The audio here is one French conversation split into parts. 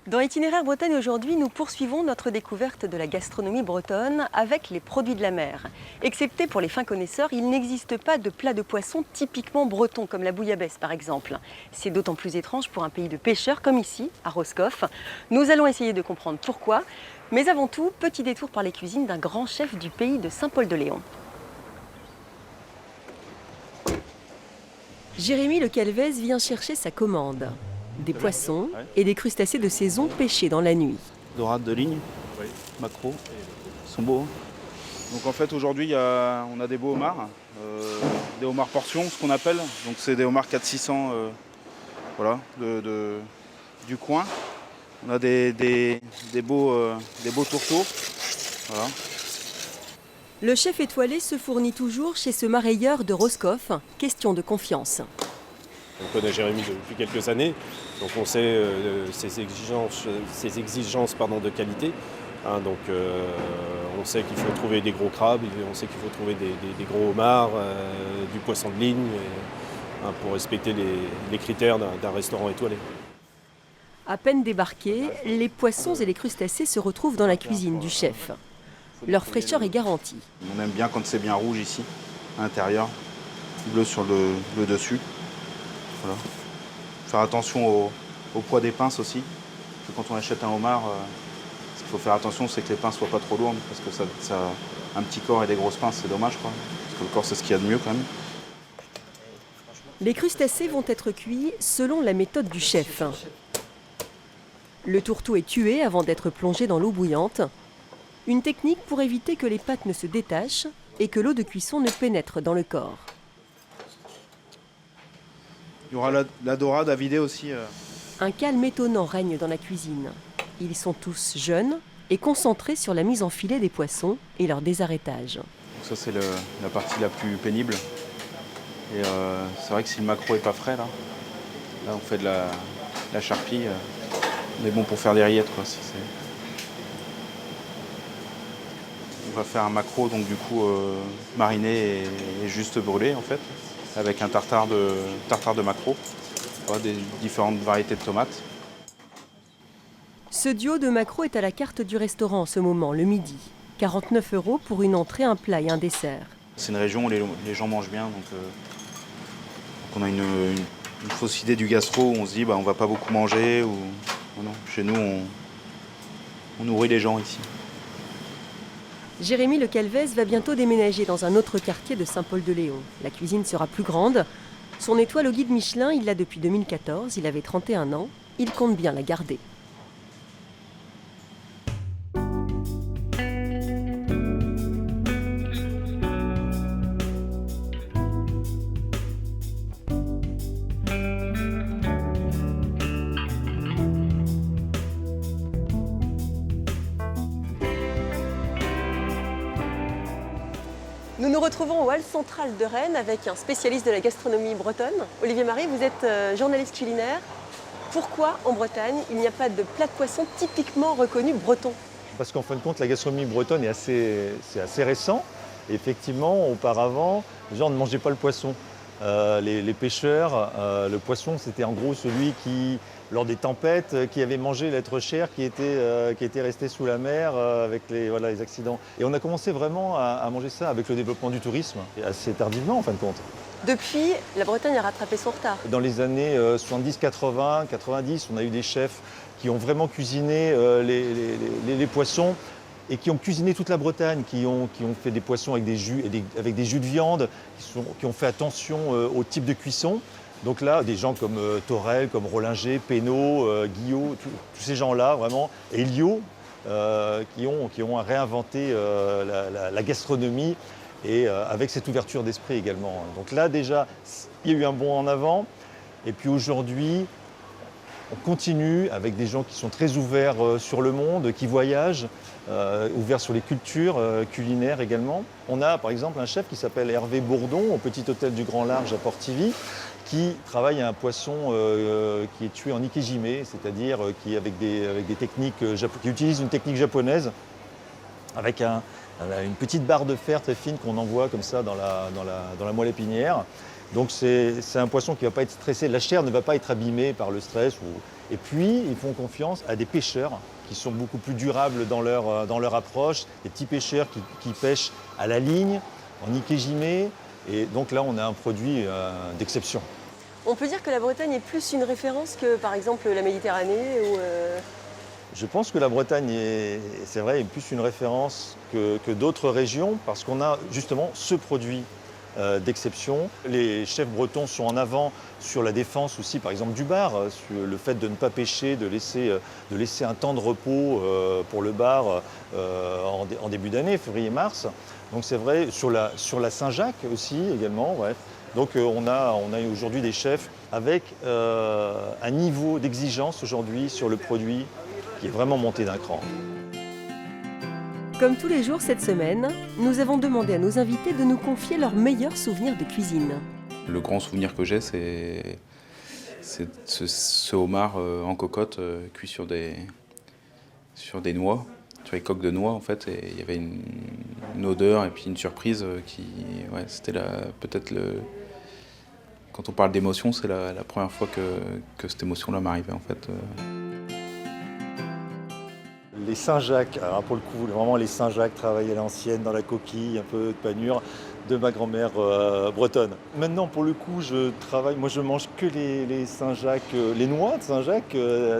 Dans Itinéraire Bretagne aujourd'hui, nous poursuivons notre découverte de la gastronomie bretonne avec les produits de la mer. Excepté pour les fins connaisseurs, il n'existe pas de plat de poisson typiquement breton, comme la bouillabaisse par exemple. C'est d'autant plus étrange pour un pays de pêcheurs comme ici, à Roscoff. Nous allons essayer de comprendre pourquoi. Mais avant tout, petit détour par les cuisines d'un grand chef du pays de Saint-Paul-de-Léon. Jérémy Le Calvez vient chercher sa commande. Des poissons et des crustacés de saison pêchés dans la nuit. Dorade de ligne, maquereaux, ils sont beaux. Donc en fait aujourd'hui on a des beaux homards, des homards portions ce qu'on appelle. Donc c'est des homards 400-600 voilà, du coin. On a des beaux tourteaux. Voilà. Le chef étoilé se fournit toujours chez ce marailleur de Roscoff. Question de confiance. On connaît Jérémy depuis quelques années, donc on sait ses exigences de qualité. Donc on sait qu'il faut trouver des gros crabes, on sait qu'il faut trouver des gros homards, du poisson de ligne, pour respecter les critères d'un restaurant étoilé. À peine débarqués, les poissons et les crustacés se retrouvent dans la cuisine du chef. Leur fraîcheur est garantie. On aime bien quand c'est bien rouge ici, à l'intérieur, bleu sur le dessus. Voilà. Faire attention au poids des pinces aussi. Parce que quand on achète un homard, ce qu'il faut faire attention, c'est que les pinces ne soient pas trop lourdes. Parce que ça un petit corps et des grosses pinces, c'est dommage, quoi. Parce que le corps, c'est ce qu'il y a de mieux quand même. Les crustacés vont être cuits selon la méthode du chef. Le tourteau est tué avant d'être plongé dans l'eau bouillante. Une technique pour éviter que les pâtes ne se détachent et que l'eau de cuisson ne pénètre dans le corps. Il y aura la dorade à vider aussi. Un calme étonnant règne dans la cuisine. Ils sont tous jeunes et concentrés sur la mise en filet des poissons et leur désarrêtage. Donc ça c'est la partie la plus pénible. Et c'est vrai que si le maquereau n'est pas frais, là on fait de la charpie. On est bon pour faire des rillettes, quoi. On va faire un maquereau, donc du coup mariné et juste brûlé en fait, avec un tartare de maquereau, voilà, des différentes variétés de tomates. Ce duo de maquereau est à la carte du restaurant en ce moment, le midi. 49 € pour une entrée, un plat et un dessert. C'est une région où les gens mangent bien, donc on a une fausse idée du gastro où on se dit on va pas beaucoup manger. Non, chez nous on nourrit les gens ici. Jérémy Le Calvez va bientôt déménager dans un autre quartier de Saint-Paul-de-Léon. La cuisine sera plus grande. Son étoile au guide Michelin, il l'a depuis 2014. Il avait 31 ans. Il compte bien la garder. Nous nous retrouvons au hall central de Rennes avec un spécialiste de la gastronomie bretonne. Olivier Marie, vous êtes journaliste culinaire. Pourquoi en Bretagne, il n'y a pas de plat de poisson typiquement reconnu breton? Parce qu'en fin de compte, la gastronomie bretonne c'est assez récent. Et effectivement, auparavant, les gens ne mangeaient pas le poisson. Les pêcheurs, le poisson, c'était en gros celui qui, lors des tempêtes, qui avait mangé l'être cher qui était resté sous la mer avec les accidents. Et on a commencé vraiment à manger ça avec le développement du tourisme, assez tardivement en fin de compte. Depuis, la Bretagne a rattrapé son retard. Dans les années 70, 80, 90, on a eu des chefs qui ont vraiment cuisiné les poissons et qui ont cuisiné toute la Bretagne, qui ont fait des poissons avec des jus, avec des jus de viande, qui ont fait attention au type de cuisson. Donc là, des gens comme Torel, comme Rollinger, Pénaud, Guillot, tous ces gens-là, vraiment, et Liot, qui ont réinventé la gastronomie et avec cette ouverture d'esprit également. Donc là, déjà, il y a eu un bond en avant. Et puis aujourd'hui, on continue avec des gens qui sont très ouverts sur le monde, qui voyagent, ouverts sur les cultures culinaires également. On a par exemple un chef qui s'appelle Hervé Bourdon au Petit Hôtel du Grand Large à Portivy, qui travaille un poisson qui est tué en ikejime, c'est-à-dire qui utilise une technique japonaise avec une petite barre de fer très fine qu'on envoie comme ça dans la moelle épinière. Donc c'est un poisson qui ne va pas être stressé, la chair ne va pas être abîmée par le stress Et puis, ils font confiance à des pêcheurs qui sont beaucoup plus durables dans leur approche, des petits pêcheurs qui pêchent à la ligne, en ikejime. Et donc là, on a un produit d'exception. On peut dire que la Bretagne est plus une référence que par exemple la Méditerranée ou Je pense que la Bretagne c'est vrai, est plus une référence que d'autres régions parce qu'on a justement ce produit d'exception. Les chefs bretons sont en avant sur la défense aussi, par exemple, du bar, sur le fait de ne pas pêcher, de laisser un temps de repos pour le bar en début d'année, février-mars. Donc c'est vrai, sur la Saint-Jacques aussi également. Bref. Donc on a aujourd'hui des chefs avec un niveau d'exigence aujourd'hui sur le produit qui est vraiment monté d'un cran. Comme tous les jours cette semaine, nous avons demandé à nos invités de nous confier leurs meilleurs souvenirs de cuisine. Le grand souvenir que j'ai, c'est ce homard en cocotte cuit sur des noix, sur les coques de noix en fait. Et il y avait une odeur et puis une surprise c'était peut-être quand on parle d'émotion, c'est la première fois que cette émotion-là m'arrivait en fait. Les Saint-Jacques, alors pour le coup, vraiment les Saint-Jacques travaillés à l'ancienne, dans la coquille, un peu de panure de ma grand-mère bretonne. Maintenant, pour le coup, je mange que les Saint-Jacques, les noix de Saint-Jacques,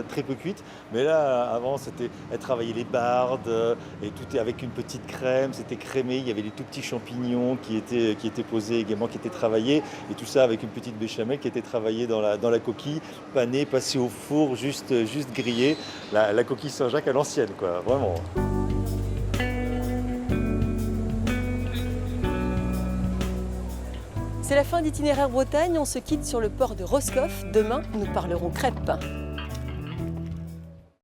très peu cuites. Mais là, avant, elle travaillait les bardes, et tout est avec une petite crème, c'était crémé. Il y avait des tout petits champignons qui étaient posés également, qui étaient travaillés. Et tout ça avec une petite béchamel qui était travaillée dans la coquille, panée, passée au four, juste grillée. La coquille Saint-Jacques à l'ancienne, quoi, vraiment. C'est la fin d'Itinéraire Bretagne, on se quitte sur le port de Roscoff. Demain, nous parlerons crêpes.